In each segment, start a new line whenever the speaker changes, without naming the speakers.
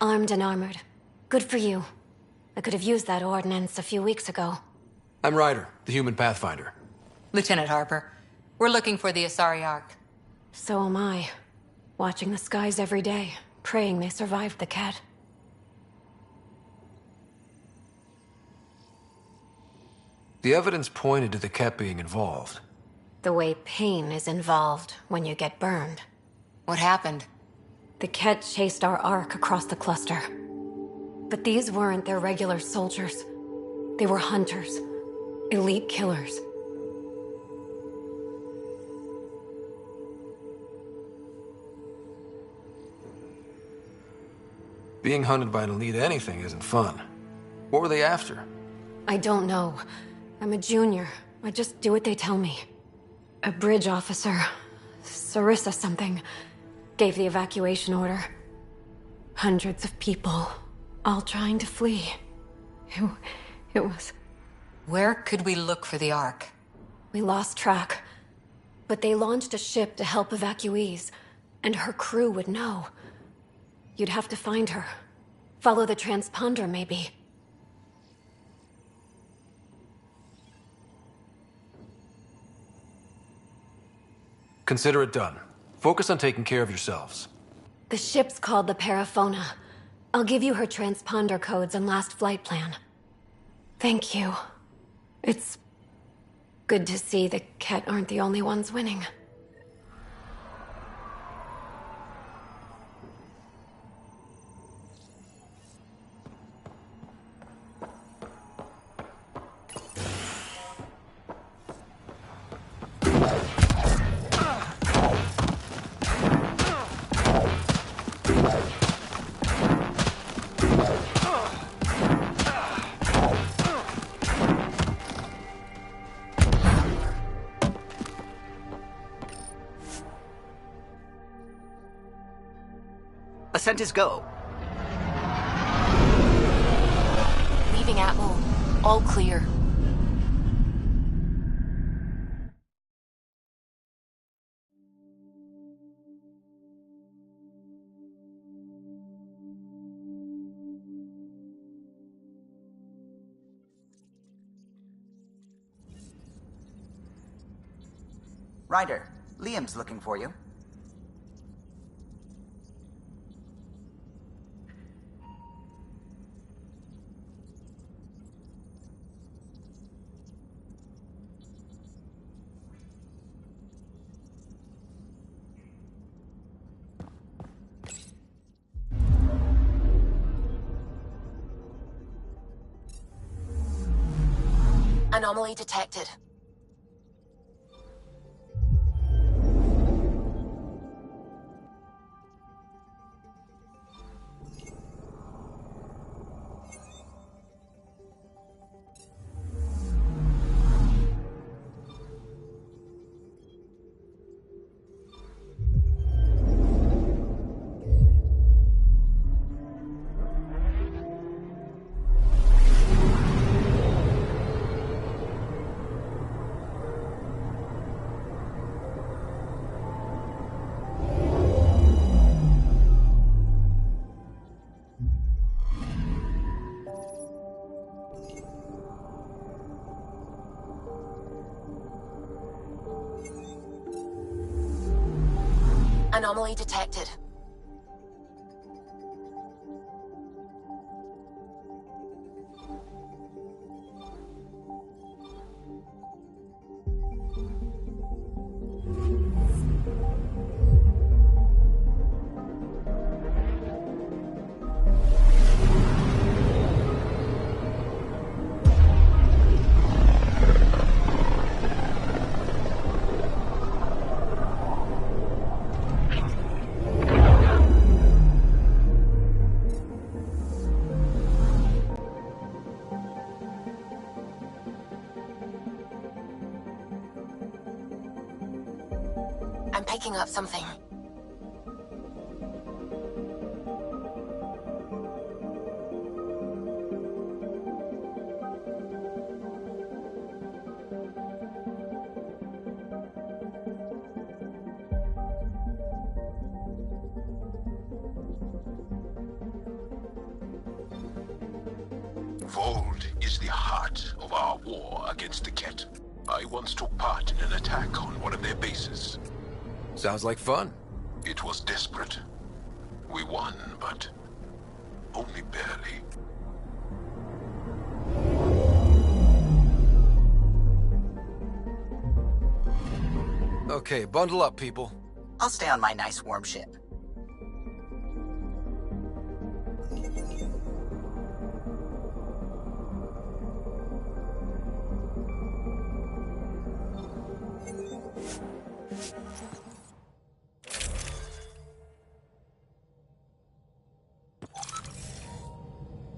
Armed and armored. Good for you. I could have used that ordnance a few weeks ago.
I'm Ryder, the human pathfinder.
Lieutenant Harper, we're looking for the Asari Ark.
So am I. Watching the skies every day, praying they survived the cat.
The evidence pointed to the cat being involved.
The way pain is involved when you get burned.
What happened?
The Ket chased our Ark across the cluster. But these weren't their regular soldiers. They were hunters. Elite killers.
Being hunted by an elite anything isn't fun. What were they after?
I don't know. I'm a junior. I just do what they tell me. A bridge officer, Sarissa something, gave the evacuation order. Hundreds of people, all trying to flee. It was...
Where could we look for the Ark?
We lost track. But they launched a ship to help evacuees, and her crew would know. You'd have to find her. Follow the transponder, maybe.
Consider it done. Focus on taking care of yourselves.
The ship's called the Paraphona. I'll give you her transponder codes and last flight plan. Thank you. It's good to see the Ket aren't the only ones winning.
Ascent is go.
Leaving Atmo. All clear.
Ryder, Liam's looking for you.
Anomaly detected.
Anomaly detected. I'm picking up something.
Vold is the heart of our war against the Ket. I once took part in an attack on one of their bases.
Sounds like fun.
It was desperate. We won, but only barely.
Okay, bundle up, people.
I'll stay on my nice warm ship.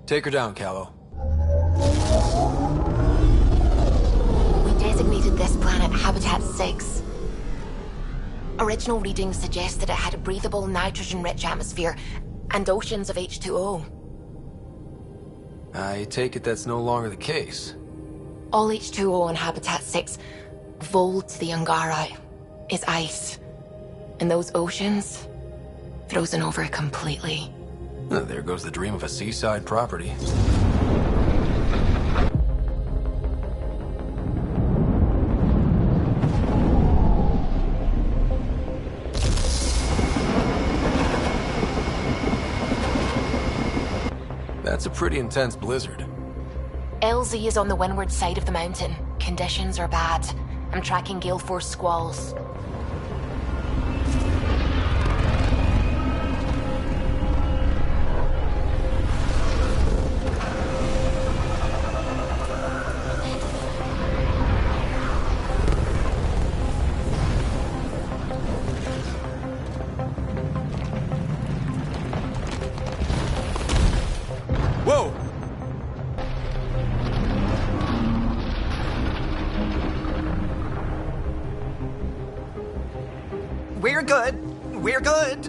Take her down, Callow.
We designated this planet Habitat 6. Original readings suggest that it had a breathable, nitrogen-rich atmosphere and oceans of H2O.
I take it that's no longer the case.
All H2O on Habitat 6, Vold to the Angara, is ice. And those oceans, frozen over completely.
There goes the dream of a seaside property. That's a pretty intense blizzard.
LZ is on the windward side of the mountain. Conditions are bad. I'm tracking gale force squalls.
Whoa!
We're good. We're good.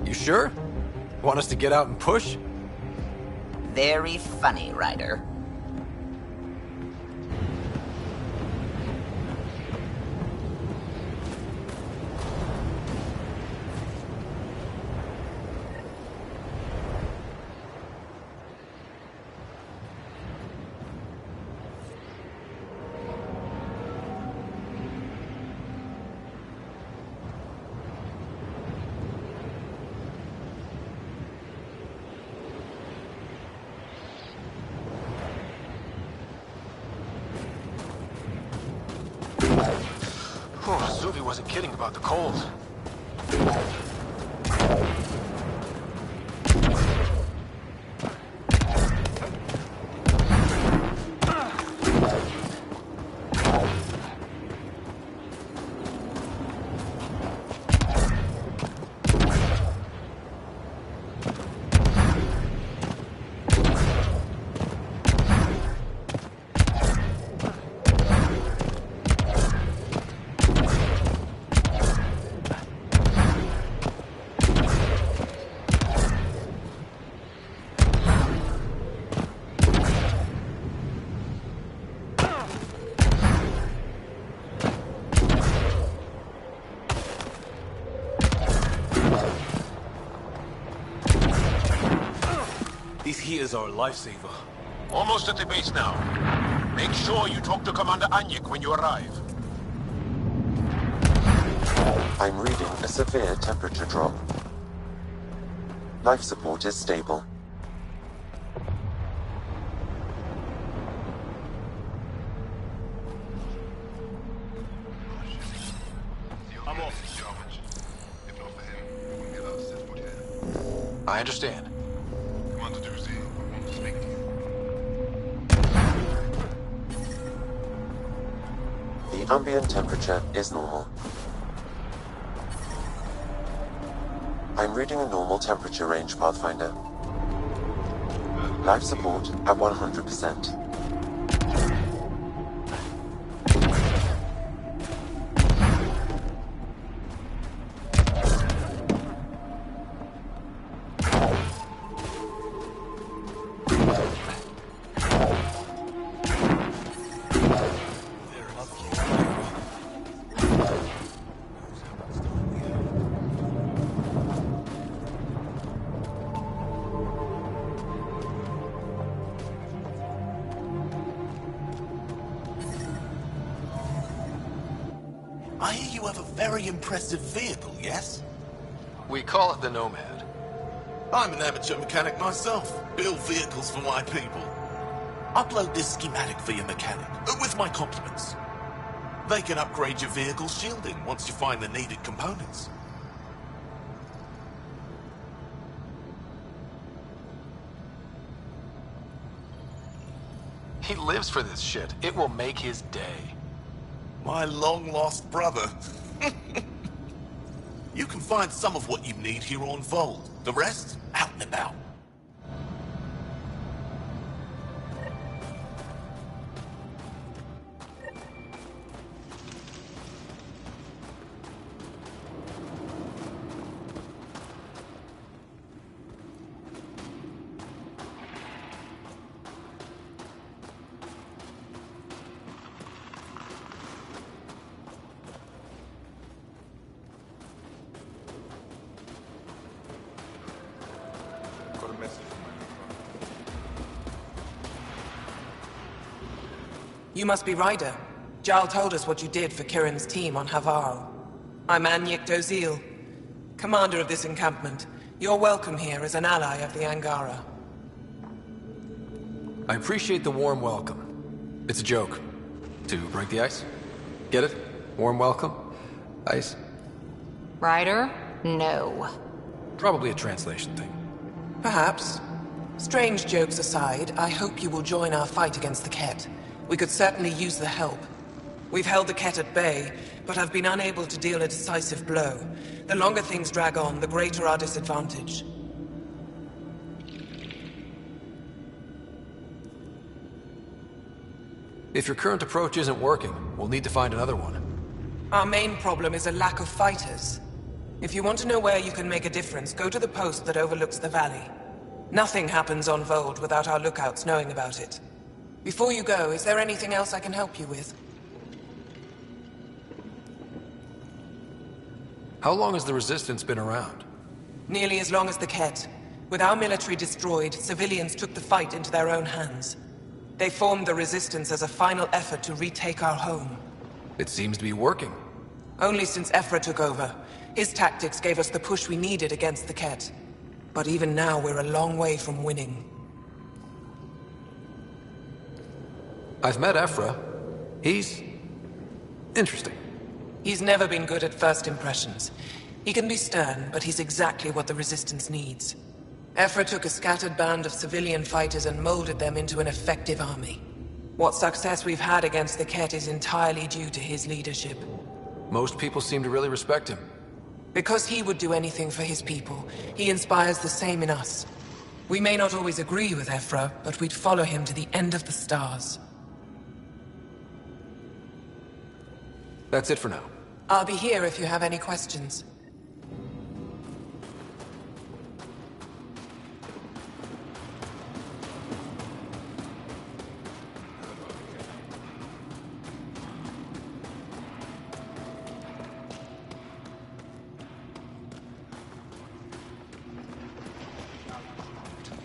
You sure? Want us to get out and push?
Very funny, Ryder.
Oh, Zuvi wasn't kidding about the cold.
He is our lifesaver.
Almost at the base now. Make sure you talk to Commander Anyek when you arrive.
I'm reading a severe temperature drop. Life support is stable.
I'm off. If not for him, we wouldn't be allowed to set foot here.
I understand.
Commander Doozy, I want to speak to you.
The ambient temperature is normal. I'm reading a normal temperature range, Pathfinder. Life support at 100%.
I hear you have a very impressive vehicle, yes?
We call it the Nomad.
I'm an amateur mechanic myself. Build vehicles for my people. Upload this schematic for your mechanic, with my compliments. They can upgrade your vehicle's shielding once you find the needed components.
He lives for this shit. It will make his day.
My long-lost brother. You can find some of what you need here on Vold. The rest, out and about.
Got a message from my new
You must be Ryder. Jarl told us what you did for Kirin's team on Havarl. I'm Anyek Dozil, commander of this encampment. You're welcome here as an ally of the Angara.
I appreciate the warm welcome. It's a joke. To break the ice? Get it? Warm welcome? Ice?
Ryder? No.
Probably a translation thing.
Perhaps. Strange jokes aside, I hope you will join our fight against the Ket. We could certainly use the help. We've held the Ket at bay, but have been unable to deal a decisive blow. The longer things drag on, the greater our disadvantage.
If your current approach isn't working, we'll need to find another one.
Our main problem is a lack of fighters. If you want to know where you can make a difference, go to the post that overlooks the valley. Nothing happens on Vold without our lookouts knowing about it. Before you go, is there anything else I can help you with?
How long has the Resistance been around?
Nearly as long as the Ket. With our military destroyed, civilians took the fight into their own hands. They formed the Resistance as a final effort to retake our home.
It seems to be working.
Only since Ephra took over. His tactics gave us the push we needed against the Ket. But even now, we're a long way from winning.
I've met Ephra. He's interesting.
He's never been good at first impressions. He can be stern, but he's exactly what the Resistance needs. Ephra took a scattered band of civilian fighters and molded them into an effective army. What success we've had against the Ket is entirely due to his leadership.
Most people seem to really respect him.
Because he would do anything for his people, he inspires the same in us. We may not always agree with Ephra, but we'd follow him to the end of the stars.
That's it for now.
I'll be here if you have any questions.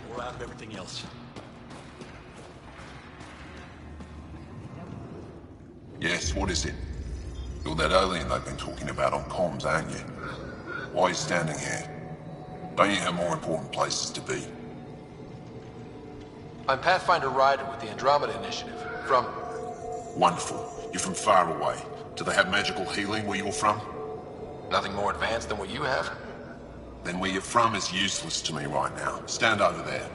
We're out of everything else.
Yes, what is it? You're that alien they've been talking about on comms, aren't you? Why are you standing here? Don't you have more important places to be?
I'm Pathfinder Ryder with the Andromeda Initiative. From...
Wonderful. You're from far away. Do they have magical healing where you're from?
Nothing more advanced than what you have?
Then where you're from is useless to me right now. Stand over there.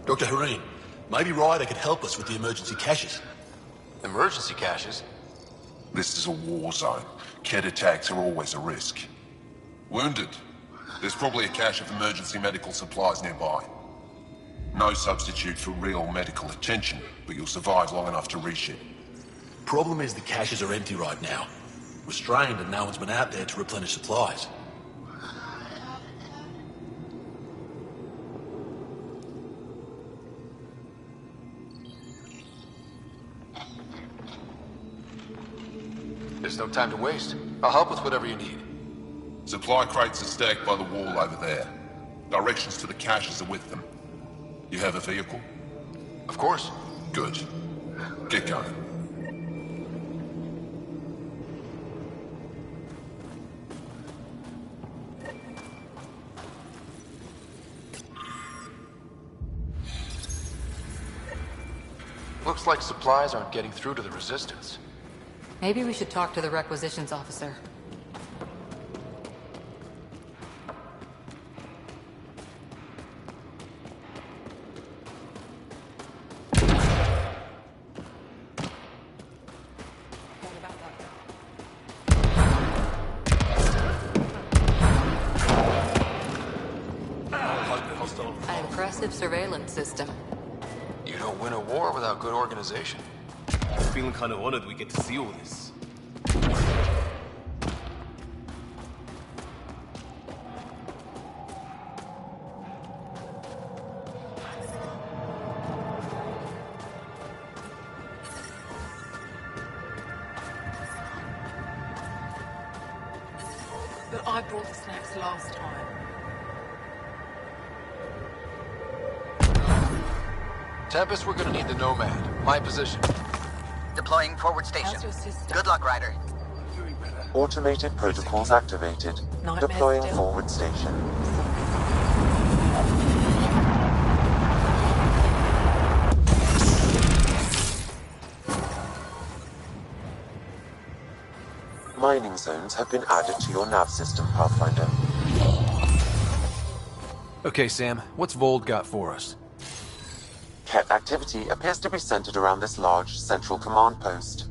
Dr. Hareen, maybe Ryder could help us with the emergency caches.
Emergency caches?
This is a war zone. Kett attacks are always a risk. Wounded? There's probably a cache of emergency medical supplies nearby. No substitute for real medical attention, but you'll survive long enough to reach it.
Problem is the caches are empty right now. We're strained and no one's been out there to replenish supplies.
There's no time to waste. I'll help with whatever you need.
Supply crates are stacked by the wall over there. Directions to the caches are with them. You have a vehicle?
Of course.
Good. Get going.
Looks like supplies aren't getting through to the Resistance.
Maybe we should talk to the requisitions officer. An impressive surveillance system.
You don't win a war without good organization.
Feeling kind of honored we get to see all this.
But I brought the snacks last time.
Tempest, we're gonna need the Nomad. My position.
Deploying forward station.
How's your sister?
Good luck, Ryder.
Automated protocols activated.
Nightmare
Deploying
still?
forward station. Mining zones have been added to your nav system, Pathfinder.
Okay, Sam, what's Vold got for us?
Kett activity appears to be centered around this large central command post.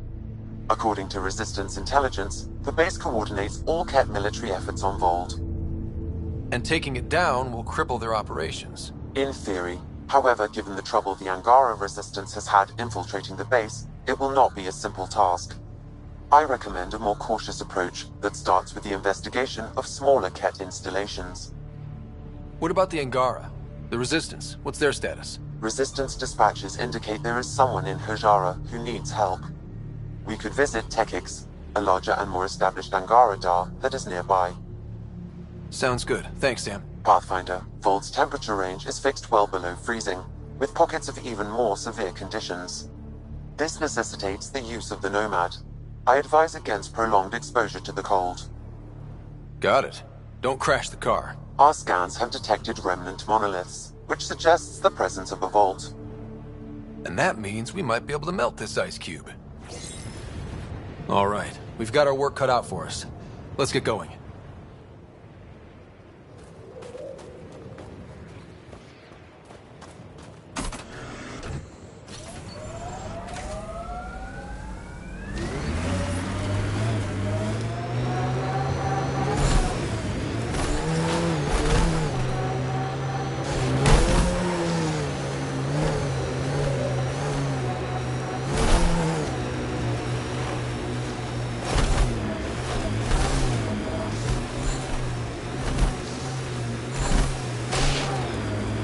According to Resistance intelligence, the base coordinates all Kett military efforts on Vold.
And taking it down will cripple their operations.
In theory. However, given the trouble the Angara Resistance has had infiltrating the base, it will not be a simple task. I recommend a more cautious approach that starts with the investigation of smaller Kett installations.
What about the Angara? The Resistance, what's their status?
Resistance dispatches indicate there is someone in Hojara who needs help. We could visit Tekix, a larger and more established Angara Dar that is nearby.
Sounds good. Thanks, Sam.
Pathfinder, Vold's temperature range is fixed well below freezing, with pockets of even more severe conditions. This necessitates the use of the Nomad. I advise against prolonged exposure to the cold.
Got it. Don't crash the car.
Our scans have detected remnant monoliths, which suggests the presence of a vault.
And that means we might be able to melt this ice cube. All right, we've got our work cut out for us. Let's get going.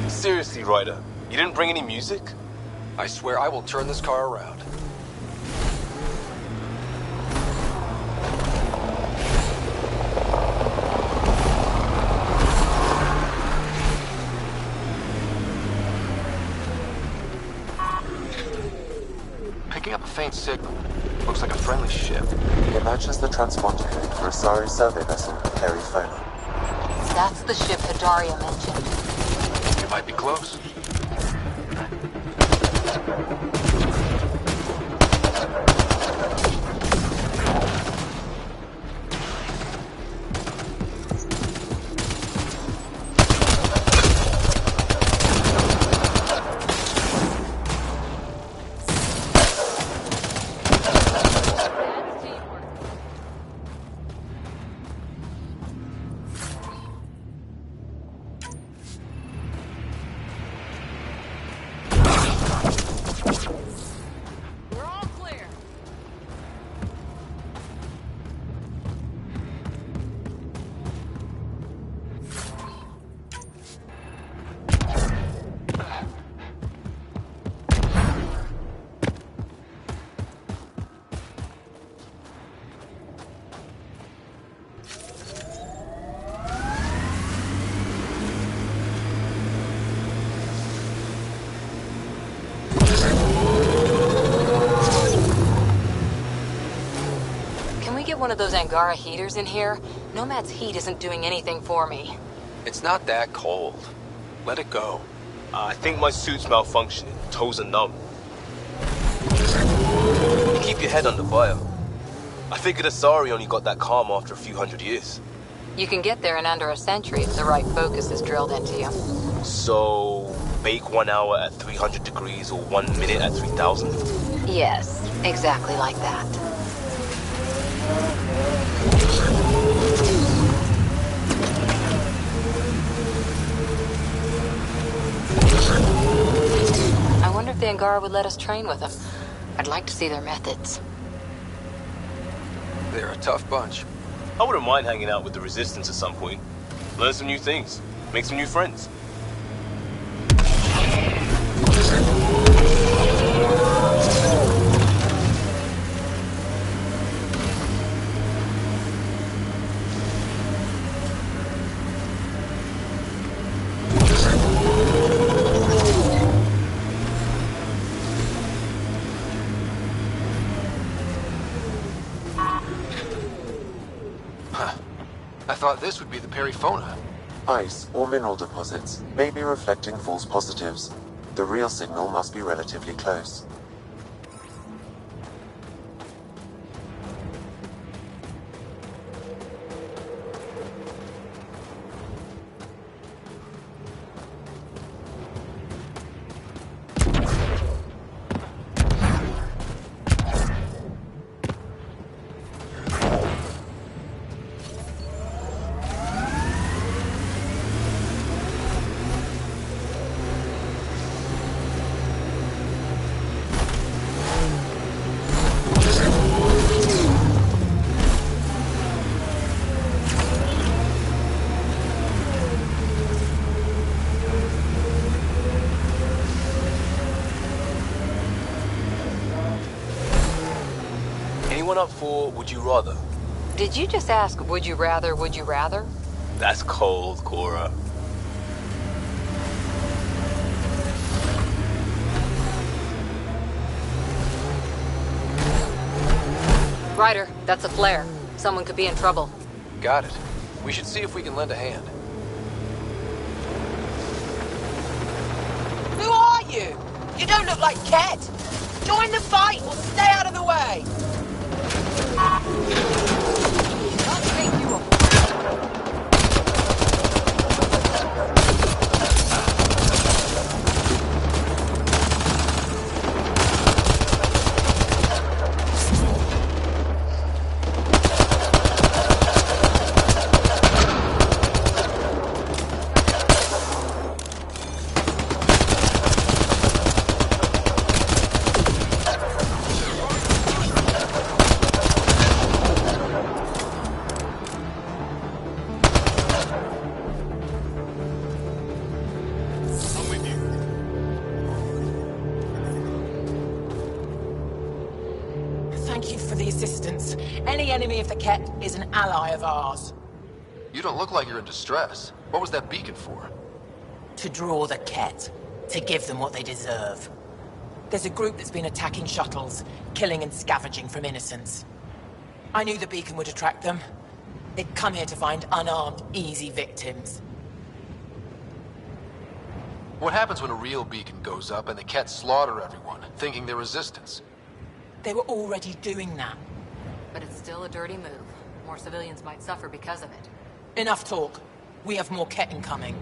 Seriously, Ryder, you didn't bring any music?
I swear I will turn this car around. Picking up a faint signal. Looks like a friendly ship.
It matches the transponder code for Asari survey vessel, Perifona.
That's the ship Hadaria mentioned.
It might be close.
One of those Angara heaters in here? Nomad's heat isn't doing anything for me.
It's not that cold. Let it go.
I think my suit's malfunctioning. Toes are numb. Keep your head under fire. I figured Asari only got that calm after a few hundred years.
You can get there in under a century if the right focus is drilled into you.
So, bake 1 hour at 300 degrees or 1 minute at 3,000?
Yes, exactly like that. I wonder if the Angara would let us train with them. I'd like to see their methods.
They're a tough bunch.
I wouldn't mind hanging out with the Resistance at some point. Learn some new things. Make some new friends.
I thought this would be the Perifona.
Ice or mineral deposits may be reflecting false positives. The real signal must be relatively close.
Anyone up for Would You Rather?
Did you just ask, would you rather, would you rather?
That's cold, Cora.
Ryder, that's a flare. Someone could be in trouble.
Got it. We should see if we can lend a hand.
Who are you? You don't look like Ket. Join the fight or stay out of the way. I'll take you on. Thank you for the assistance. Any enemy of the Ket is an ally of ours.
You don't look like you're in distress. What was that beacon for?
To draw the Ket. To give them what they deserve.
There's a group that's been attacking shuttles, killing and scavenging from innocents. I knew the beacon would attract them. They'd come here to find unarmed, easy victims.
What happens when a real beacon goes up and the Kett slaughter everyone, thinking they're resistance?
They were already doing that.
But it's still a dirty move. More civilians might suffer because of it.
Enough talk. We have more Kett incoming.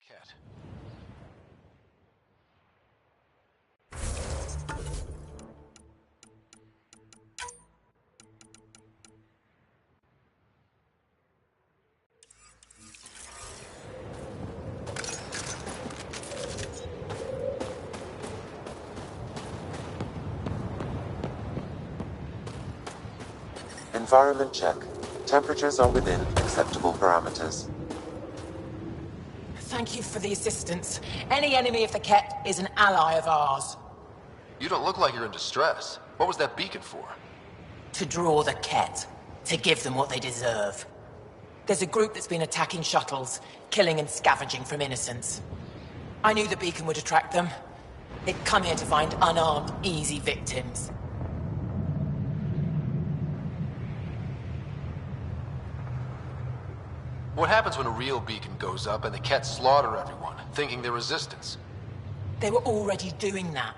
Kett.
Environment check. Temperatures are within acceptable parameters.
Thank you for the assistance. Any enemy of the Kett is an ally of ours.
You don't look like you're in distress. What was that beacon for?
To draw the Kett. To give them what they deserve. There's a group that's been attacking shuttles, killing and scavenging from innocents. I knew the beacon would attract them. They'd come here to find unarmed, easy victims.
What happens when a real beacon goes up and the Kett slaughter everyone, thinking they're resistance?
They were already doing that.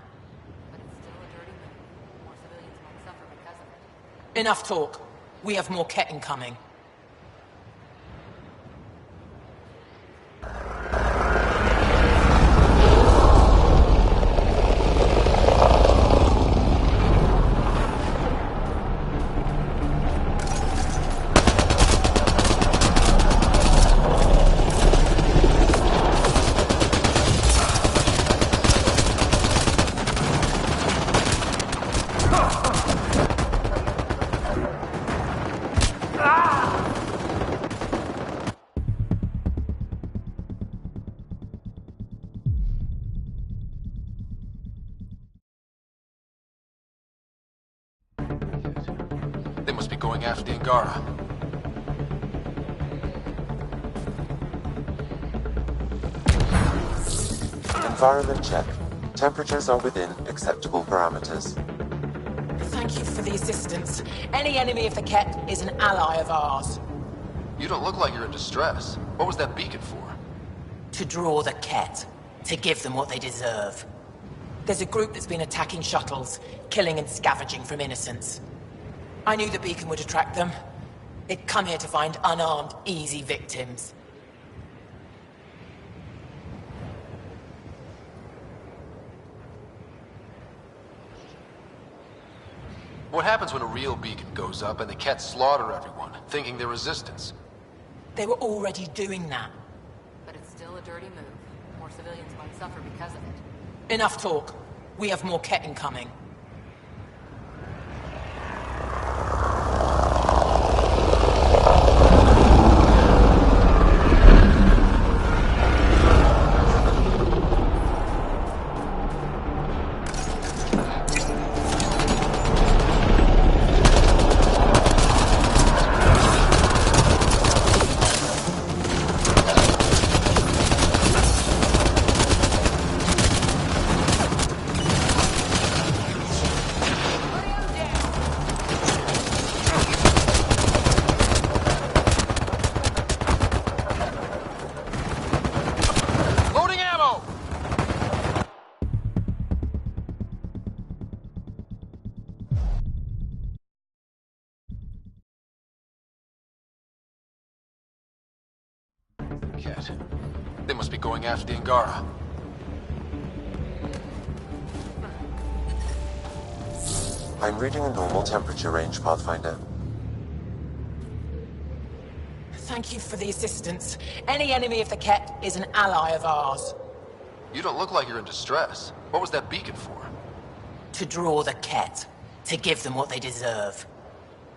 But it's still a dirty move. More civilians might suffer because of it.
Enough talk. We have more Kett incoming.
They must be going after the Angara.
Environment check. Temperatures are within acceptable parameters.
Thank you for the assistance. Any enemy of the Kett is an ally of ours.
You don't look like you're in distress. What was that beacon for?
To draw the Kett. To give them what they deserve. There's a group that's been attacking shuttles, killing and scavenging from innocents. I knew the beacon would attract them. They'd come here to find unarmed, easy victims.
What happens when a real beacon goes up and the Kett slaughter everyone, thinking they're resistance?
They were already doing that.
But it's still a dirty move. More civilians might suffer because of it.
Enough talk. We have more Kett incoming.
Ket. They must be going after the Angara.
I'm reading a normal temperature range, Pathfinder.
Thank you for the assistance. Any enemy of the Ket is an ally of ours.
You don't look like you're in distress. What was that beacon for?
To draw the Ket. To give them what they deserve.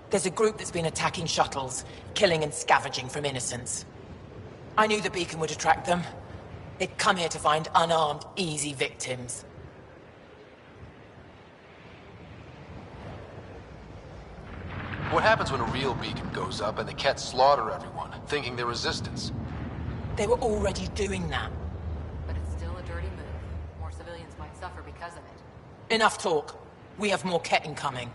There's a group that's been attacking shuttles, killing and scavenging from innocents. I knew the beacon would attract them. They'd come here to find unarmed, easy victims.
What happens when a real beacon goes up and the Ket slaughter everyone, thinking they're resistance?
They were already doing that.
But it's still a dirty move. More civilians might suffer because of it.
Enough talk. We have more Ket incoming.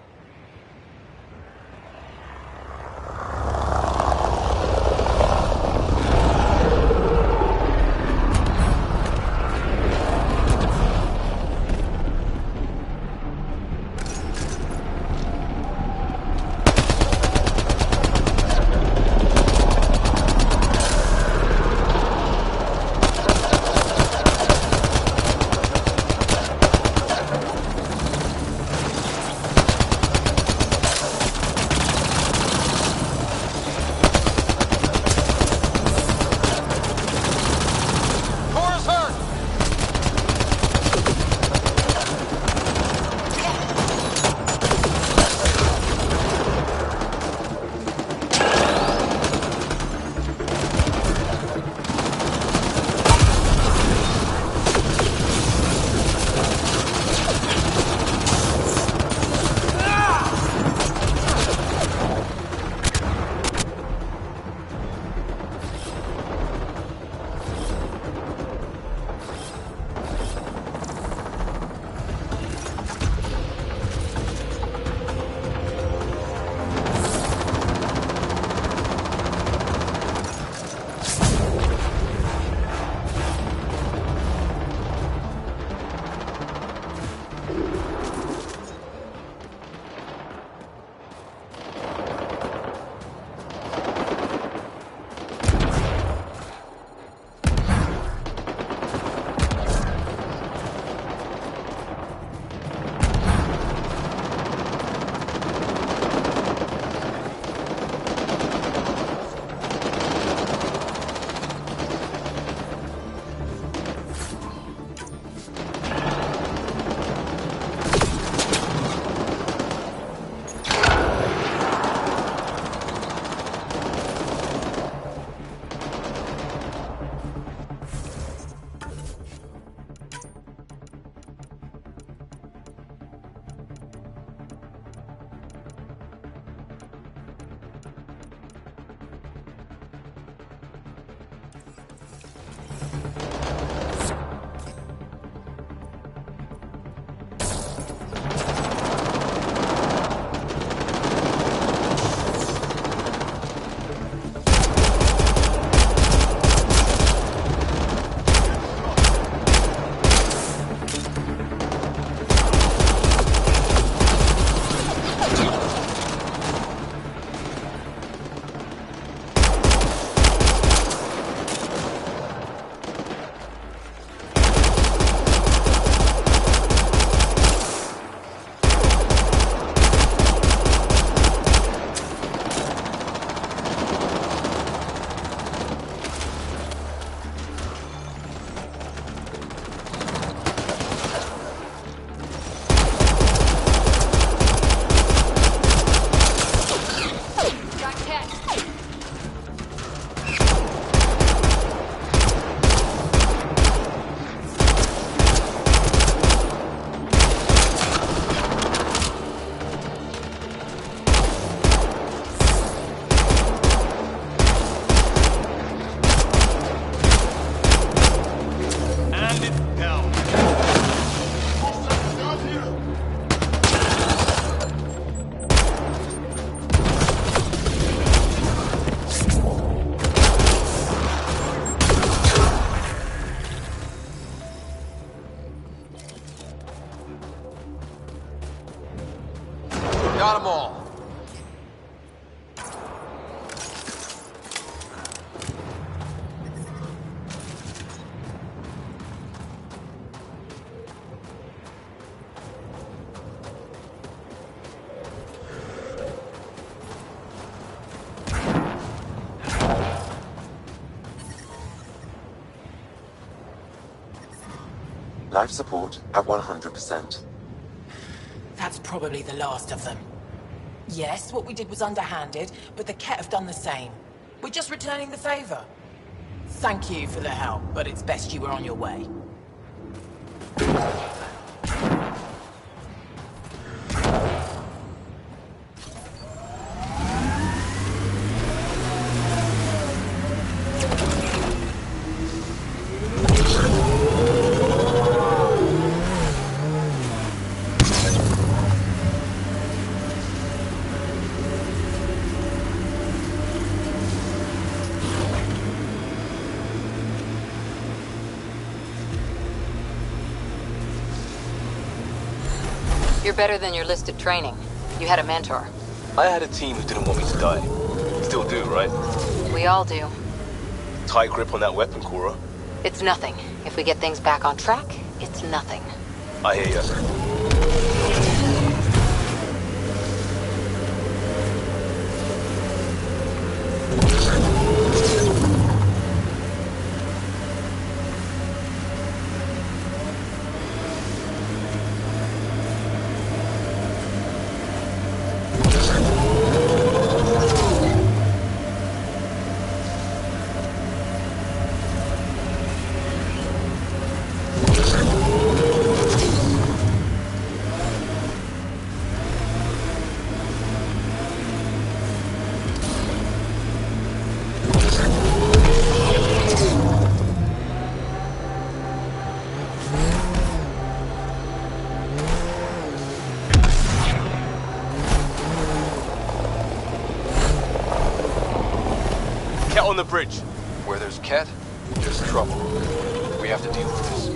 Life support at 100%.
That's probably the last of them. Yes, what we did was underhanded, but the Ket have done the same. We're just returning the favor. Thank you for the help, but it's best you were on your way.
You're better than your listed training. You had a mentor.
I had a team who didn't want me to die. Still do, right?
We all do.
Tight grip on that weapon, Cora.
It's nothing. If we get things back on track, it's nothing.
I hear ya. Cat on the bridge.
Where there's Ket, there's trouble. We have to deal with this.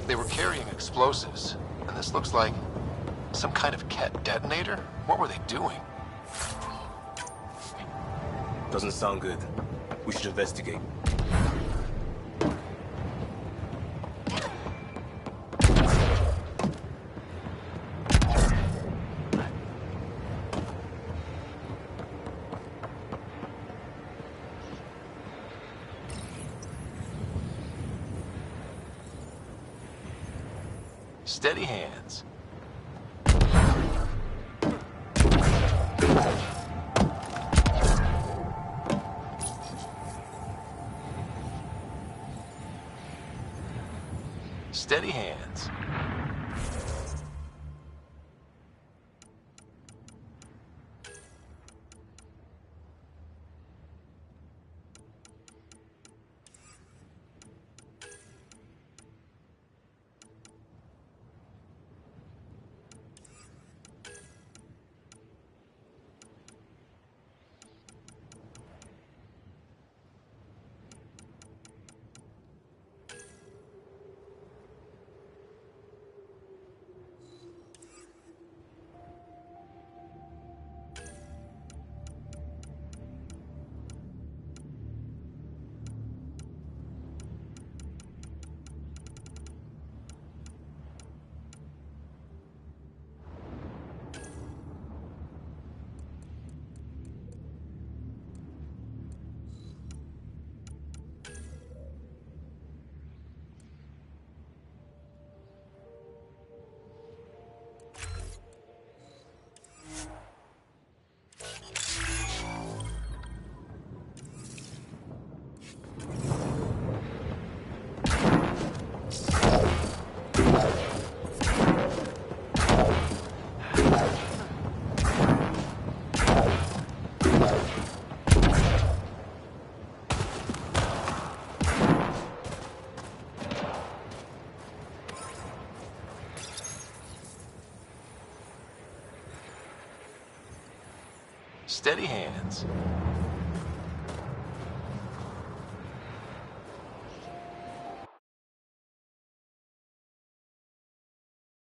They were carrying explosives, and this looks like some kind of Ket detonator? What were they doing?
Doesn't sound good. We should investigate.
Steady hands. Steady hands. Steady hands.